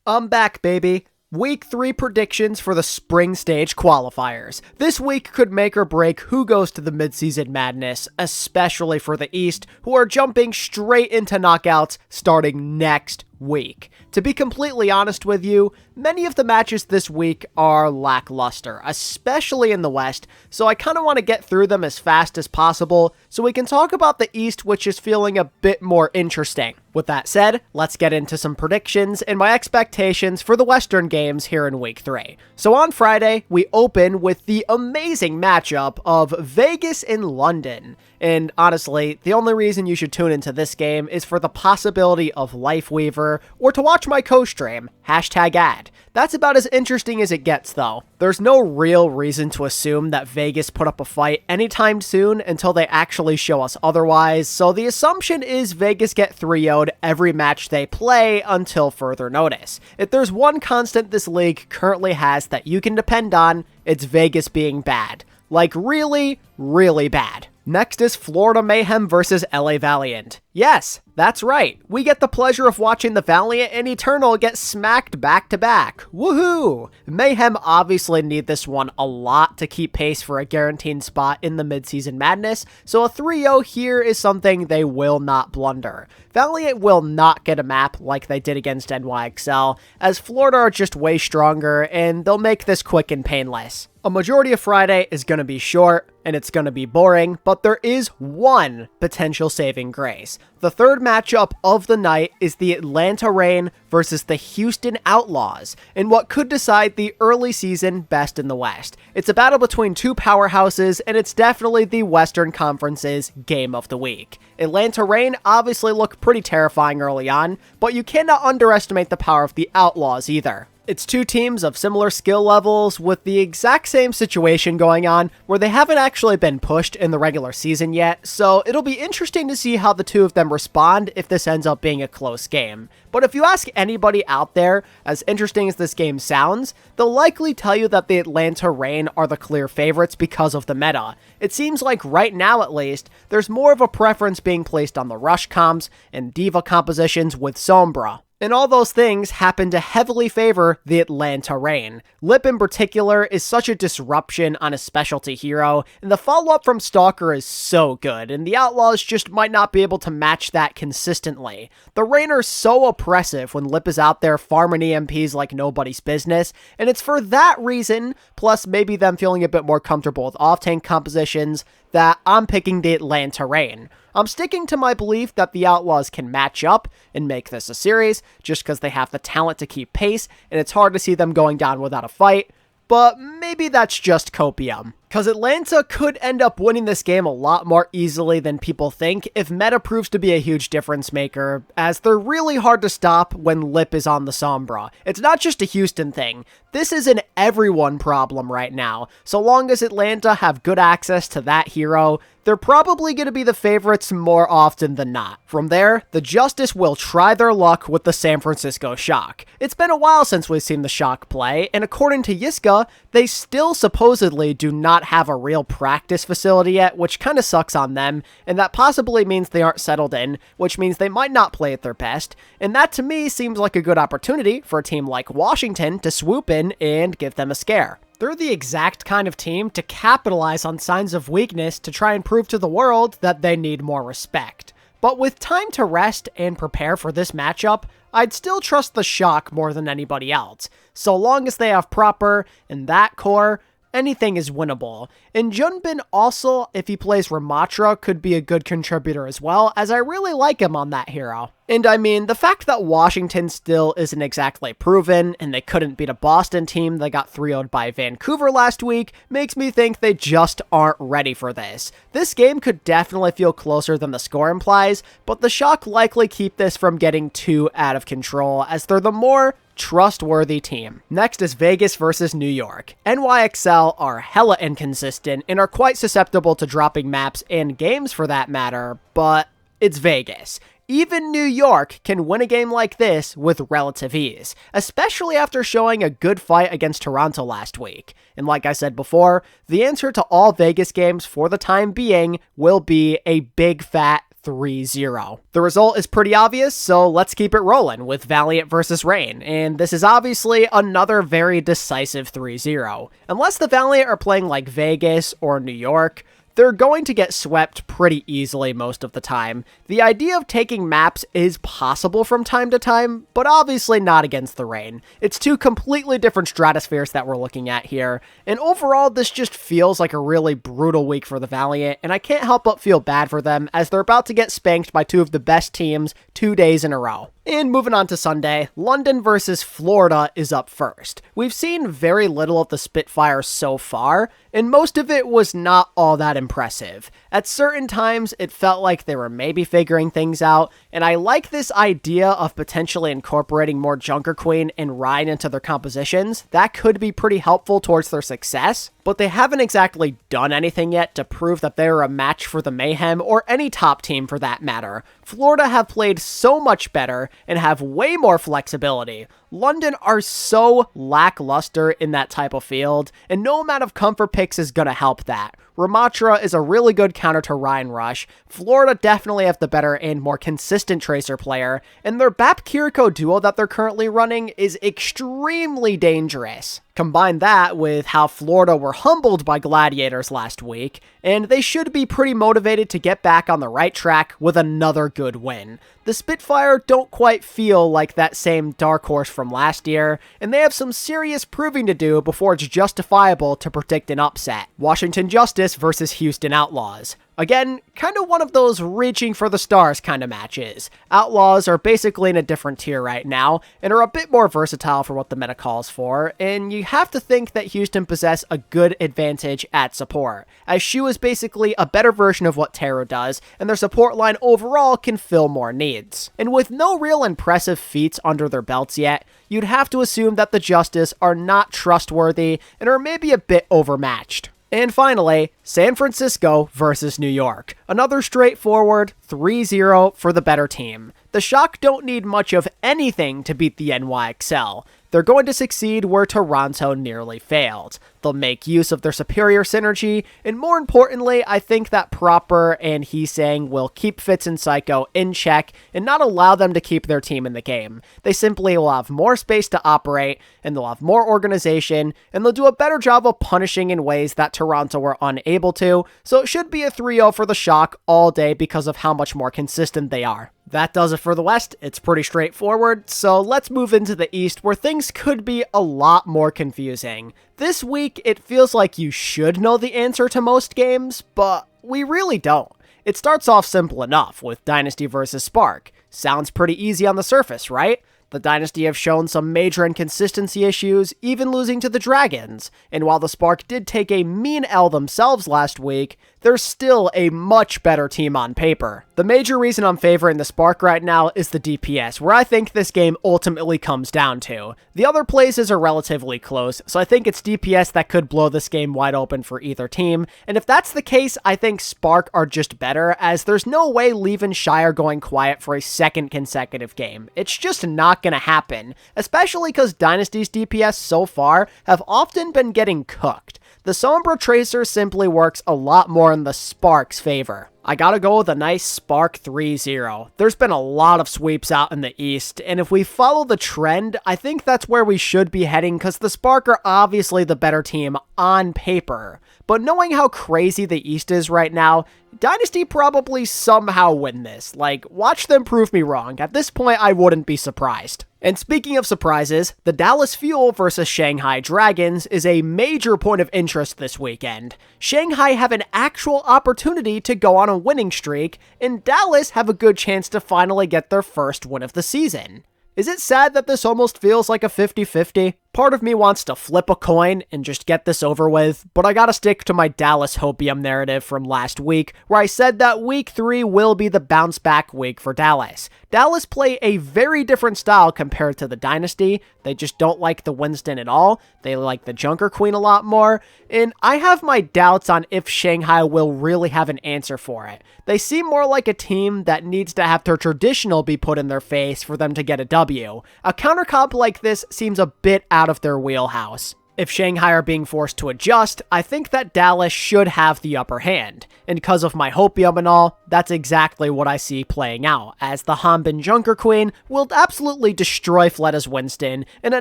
I'm back, baby. Week 3 predictions for the spring stage qualifiers. This week could make or break who goes to the midseason madness, especially for the East, who are jumping straight into knockouts starting next week. To be completely honest with you, many of the matches this week are lackluster, especially in the West, so I kind of want to get through them as fast as possible so we can talk about the East, which is feeling a bit more interesting. With that said, let's get into some predictions and my expectations for the Western games here in Week 3. So on Friday, we open with the amazing matchup of Vegas and London. And honestly, the only reason you should tune into this game is for the possibility of Lifeweaver or to watch my co-stream, #ad. That's about as interesting as it gets though. There's no real reason to assume that Vegas put up a fight anytime soon until they actually show us otherwise, so the assumption is Vegas get 3-0'd every match they play until further notice. If there's one constant this league currently has that you can depend on, it's Vegas being bad. Like really, really bad. Next is Florida Mayhem versus LA Valiant. Yes, that's right. We get the pleasure of watching the Valiant and Eteranl get smacked back to back. Woohoo! Mayhem obviously need this one a lot to keep pace for a guaranteed spot in the midseason madness, so a 3-0 here is something they will not blunder. Valiant will not get a map like they did against NYXL, as Florida are just way stronger and they'll make this quick and painless. A majority of Friday is going to be short, and it's going to be boring, but there is one potential saving grace. The third matchup of the night is the Atlanta Reign versus the Houston Outlaws, in what could decide the early season best in the West. It's a battle between two powerhouses, and it's definitely the Western Conference's game of the week. Atlanta Reign obviously look pretty terrifying early on, but you cannot underestimate the power of the Outlaws either. It's two teams of similar skill levels with the exact same situation going on where they haven't actually been pushed in the regular season yet, so it'll be interesting to see how the two of them respond if this ends up being a close game. But if you ask anybody out there, as interesting as this game sounds, they'll likely tell you that the Atlanta Reign are the clear favorites because of the meta. It seems like right now at least, there's more of a preference being placed on the rush comps and diva compositions with Sombra. And all those things happen to heavily favor the Atlanta Reign. Lip in particular is such a disruption on a specialty hero, and the follow-up from Stalker is so good, and the Outlaws just might not be able to match that consistently. The Reign are so oppressive when Lip is out there farming EMPs like nobody's business, and it's for that reason, plus maybe them feeling a bit more comfortable with off-tank compositions, that I'm picking the Atlanta Reign. I'm sticking to my belief that the Outlaws can match up and make this a series, just because they have the talent to keep pace, and it's hard to see them going down without a fight, but maybe that's just copium. Because Atlanta could end up winning this game a lot more easily than people think if meta proves to be a huge difference maker, as they're really hard to stop when Lip is on the Sombra. It's not just a Houston thing. This is an everyone problem right now. So long as Atlanta have good access to that hero, they're probably going to be the favorites more often than not. From there, the Justice will try their luck with the San Francisco Shock. It's been a while since we've seen the Shock play, and according to Yiska, they still supposedly do not have a real practice facility yet, which kind of sucks on them, and that possibly means they aren't settled in, which means they might not play at their best, and that to me seems like a good opportunity for a team like Washington to swoop in and give them a scare. They're the exact kind of team to capitalize on signs of weakness to try and prove to the world that they need more respect. But with time to rest and prepare for this matchup, I'd still trust the Shock more than anybody else. So long as they have proper and that core, anything is winnable. And Junbin also, if he plays Ramatra, could be a good contributor as well, as I really like him on that hero. And I mean, the fact that Washington still isn't exactly proven, and they couldn't beat a Boston team that got 3-0'd by Vancouver last week, makes me think they just aren't ready for this. This game could definitely feel closer than the score implies, but the Shock likely keep this from getting too out of control, as they're the more trustworthy team. Next is Vegas versus New York. NYXL are hella inconsistent and are quite susceptible to dropping maps and games for that matter, but it's Vegas. Even New York can win a game like this with relative ease, especially after showing a good fight against Toronto last week. And like I said before, the answer to all Vegas games for the time being will be a big fat 3-0. The result is pretty obvious, so let's keep it rolling with Valiant versus Reign, and this is obviously another very decisive 3-0. Unless the Valiant are playing like Vegas or New York, they're going to get swept pretty easily most of the time. The idea of taking maps is possible from time to time, but obviously not against the Reign. It's two completely different stratospheres that we're looking at here, and overall this just feels like a really brutal week for the Valiant, and I can't help but feel bad for them as they're about to get spanked by two of the best teams 2 days in a row. And moving on to Sunday, London versus Florida is up first. We've seen very little of the Spitfire so far, and most of it was not all that impressive. At certain times, it felt like they were maybe figuring things out, and I like this idea of potentially incorporating more Junker Queen and Rhine into their compositions. That could be pretty helpful towards their success, but they haven't exactly done anything yet to prove that they're a match for the Mayhem or any top team for that matter. Florida have played so much better and have way more flexibility. London are so lackluster in that type of field, and no amount of comfort picks is going to help that. Ramattra is a really good counter to Rhine Rush. Florida definitely have the better and more consistent Tracer player, and their Bap Kiriko duo that they're currently running is extremely dangerous. Combine that with how Florida were humbled by Gladiators last week, and they should be pretty motivated to get back on the right track with another good win. The Spitfire don't quite feel like that same dark horse from last year, and they have some serious proving to do before it's justifiable to predict an upset. Washington Justice versus Houston Outlaws. Again, kind of one of those reaching for the stars kind of matches. Outlaws are basically in a different tier right now, and are a bit more versatile for what the meta calls for, and you have to think that Houston possess a good advantage at support, as Shu is basically a better version of what Taro does, and their support line overall can fill more needs. And with no real impressive feats under their belts yet, you'd have to assume that the Justice are not trustworthy and are maybe a bit overmatched. And finally, San Francisco versus New York. Another straightforward 3-0 for the better team. The Shock don't need much of anything to beat the NYXL. They're going to succeed where Toronto nearly failed. They'll make use of their superior synergy, and more importantly, I think that Proper and Heesang will keep Fitz and Psycho in check and not allow them to keep their team in the game. They simply will have more space to operate, and they'll have more organization, and they'll do a better job of punishing in ways that Toronto were unable to, so it should be a 3-0 for the Shock all day because of how much more consistent they are. That does it for the West. It's pretty straightforward, so let's move into the East where things could be a lot more confusing. This week, it feels like you should know the answer to most games, but we really don't. It starts off simple enough with Dynasty versus Spark. Sounds pretty easy on the surface, right? The Dynasty have shown some major inconsistency issues, even losing to the Dragons, and while the Spark did take a mean L themselves last week, they're still a much better team on paper. The major reason I'm favoring the Spark right now is the DPS, where I think this game ultimately comes down to. The other places are relatively close, so I think it's DPS that could blow this game wide open for either team, and if that's the case, I think Spark are just better, as there's no way leaving Shire going quiet for a second consecutive game. It's just not gonna happen, especially because Dynasty's DPS so far have often been getting cooked. The Sombra Tracer simply works a lot more in the Spark's favor. I gotta go with a nice Spark 3-0. There's been a lot of sweeps out in the East, and if we follow the trend, I think that's where we should be heading because the Spark are obviously the better team on paper. But knowing how crazy the East is right now, Dynasty probably somehow win this. Like, watch them prove me wrong. At this point, I wouldn't be surprised. And speaking of surprises, the Dallas Fuel versus Shanghai Dragons is a major point of interest this weekend. Shanghai have an actual opportunity to go on a winning streak, and Dallas have a good chance to finally get their first win of the season. Is it sad that this almost feels like a 50-50? Part of me wants to flip a coin and just get this over with, but I gotta stick to my Dallas Hopium narrative from last week, where I said that week 3 will be the bounce back week for Dallas. Dallas play a very different style compared to the Dynasty. They just don't like the Winston at all. They like the Junker Queen a lot more, and I have my doubts on if Shanghai will really have an answer for it. They seem more like a team that needs to have their traditional be put in their face for them to get a W. A counter comp like this seems a bit out of their wheelhouse. If Shanghai are being forced to adjust, I think that Dallas should have the upper hand. And because of my hopium and all, that's exactly what I see playing out, as the Hanbin Junker Queen will absolutely destroy Fletta's Winston in a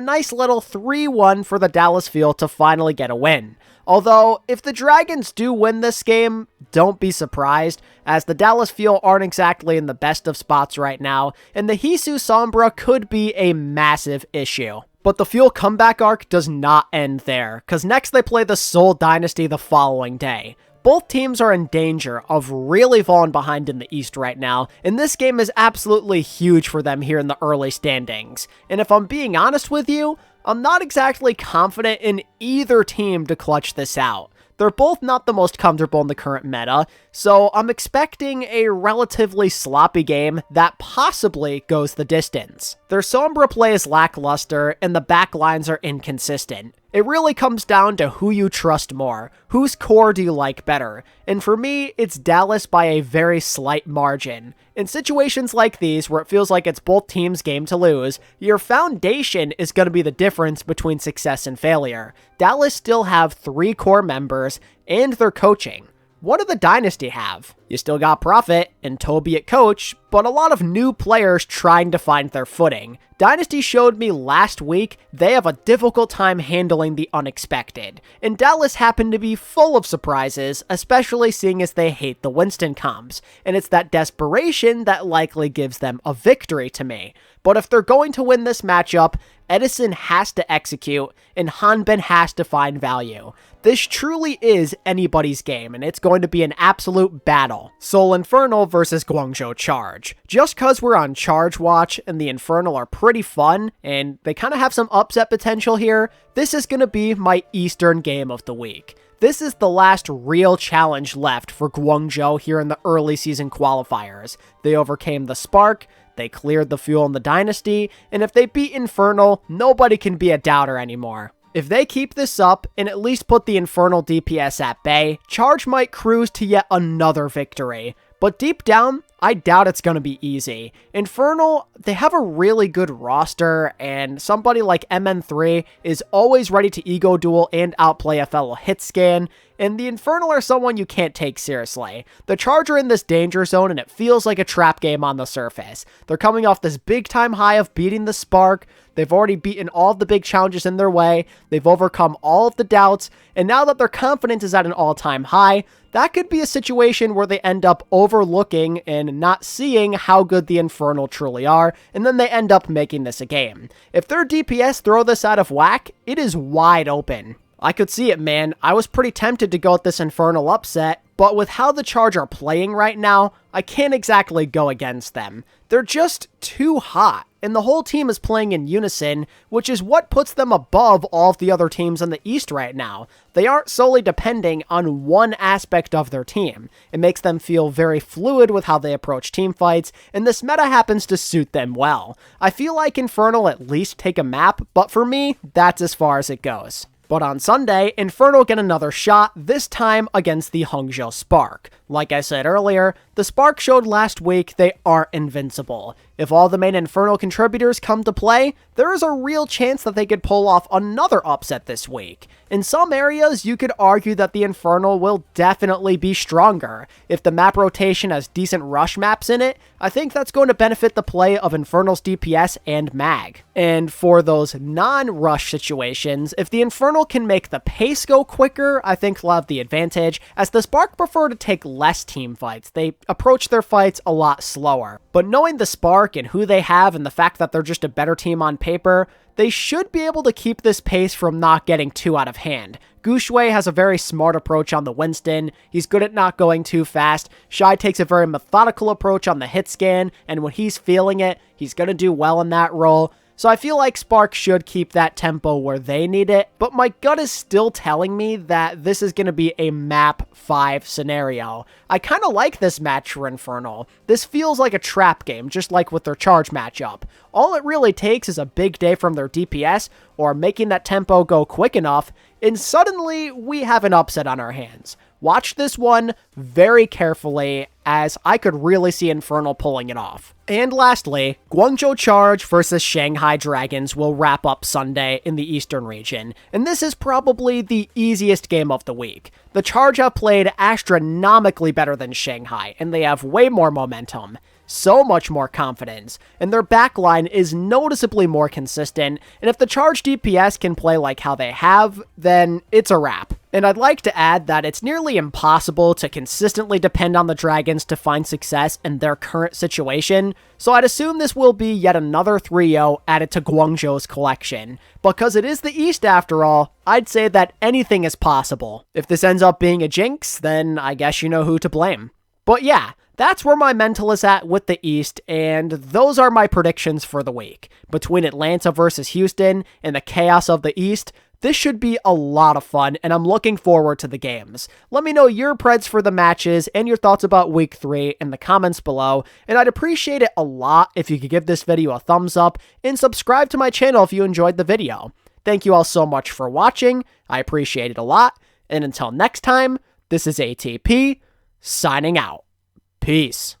nice little 3-1 for the Dallas field to finally get a win. Although, if the Dragons do win this game, don't be surprised, as the Dallas field aren't exactly in the best of spots right now, and the Hisu Sombra could be a massive issue. But the Fuel comeback arc does not end there, because next they play the Seoul Dynasty the following day. Both teams are in danger of really falling behind in the East right now, and this game is absolutely huge for them here in the early standings. And if I'm being honest with you, I'm not exactly confident in either team to clutch this out. They're both not the most comfortable in the current meta, so I'm expecting a relatively sloppy game that possibly goes the distance. Their Sombra play is lackluster, and the backlines are inconsistent. It really comes down to who you trust more, whose core do you like better, and for me, it's Dallas by a very slight margin. In situations like these, where it feels like it's both teams' game to lose, your foundation is going to be the difference between success and failure. Dallas still have 3 core members, and their coaching. What do the Dynasty have? You still got Prophet and Toby at coach, but a lot of new players trying to find their footing. Dynasty showed me last week they have a difficult time handling the unexpected, and Dallas happened to be full of surprises, especially seeing as they hate the Winston comps, and it's that desperation that likely gives them a victory to me. But if they're going to win this matchup, Edison has to execute, and Hanbin has to find value. This truly is anybody's game, and it's going to be an absolute battle. Seoul Infernal versus Guangzhou Charge. Just cause we're on Charge Watch and the Infernal are pretty fun, and they kind of have some upset potential here, this is going to be my Eastern game of the week. This is the last real challenge left for Guangzhou here in the early season qualifiers. They overcame the Spark, they cleared the Fuel in the Dynasty, and if they beat Infernal, nobody can be a doubter anymore. If they keep this up and at least put the Infernal DPS at bay, Charge might cruise to yet another victory. But deep down, I doubt it's going to be easy. Infernal, they have a really good roster, and somebody like MN3 is always ready to ego duel and outplay a fellow hit scan, and the Infernal are someone you can't take seriously. The Charge are in this danger zone, and it feels like a trap game on the surface. They're coming off this big time high of beating the Spark. They've already beaten all of the big challenges in their way. They've overcome all of the doubts, and now that their confidence is at an all-time high, that could be a situation where they end up overlooking and not seeing how good the Infernal truly are, and then they end up making this a game. If their DPS throw this out of whack, it is wide open. I could see it, man. I was pretty tempted to go with this Infernal upset, but with how the Charge are playing right now, I can't exactly go against them. They're just too hot, and the whole team is playing in unison, which is what puts them above all of the other teams in the East right now. They aren't solely depending on one aspect of their team. It makes them feel very fluid with how they approach team fights, and this meta happens to suit them well. I feel like Infernal at least take a map, but for me, that's as far as it goes. But on Sunday, Infernal get another shot, this time against the Hangzhou Spark. Like I said earlier, the Spark showed last week they aren't invincible. If all the main Infernal contributors come to play, there is a real chance that they could pull off another upset this week. In some areas, you could argue that the Infernal will definitely be stronger. If the map rotation has decent rush maps in it, I think that's going to benefit the play of Infernal's DPS and mag. And for those non-rush situations, if the Infernal can make the pace go quicker, I think they'll have the advantage, as the Spark prefer to take less team fights. They approach their fights a lot slower. But knowing the Spark and who they have and the fact that they're just a better team on paper, they should be able to keep this pace from not getting too out of hand. Gushui has a very smart approach on the Winston, he's good at not going too fast, Shai takes a very methodical approach on the hit scan, and when he's feeling it, he's going to do well in that role. So I feel like Spark should keep that tempo where they need it, but my gut is still telling me that this is going to be a map 5 scenario. I kind of like this match for Infernal. This feels like a trap game, just like with their Charge matchup. All it really takes is a big day from their DPS, or making that tempo go quick enough, and suddenly we have an upset on our hands. Watch this one very carefully, as I could really see Infernal pulling it off. And lastly, Guangzhou Charge versus Shanghai Dragons will wrap up Sunday in the Eastern region, and this is probably the easiest game of the week. The Charge have played astronomically better than Shanghai, and they have way more momentum, so much more confidence, and their backline is noticeably more consistent, and if the Charge DPS can play like how they have, then it's a wrap. And I'd like to add that it's nearly impossible to consistently depend on the Dragons to find success in their current situation, so I'd assume this will be yet another 3-0 added to Guangzhou's collection. Because it is the East after all, I'd say that anything is possible. If this ends up being a jinx, then I guess you know who to blame. But yeah, that's where my mental is at with the East, and those are my predictions for the week. Between Atlanta versus Houston and the chaos of the East, this should be a lot of fun, and I'm looking forward to the games. Let me know your preds for the matches and your thoughts about Week 3 in the comments below, and I'd appreciate it a lot if you could give this video a thumbs up and subscribe to my channel if you enjoyed the video. Thank you all so much for watching, I appreciate it a lot, and until next time, this is ATP, signing out. Peace.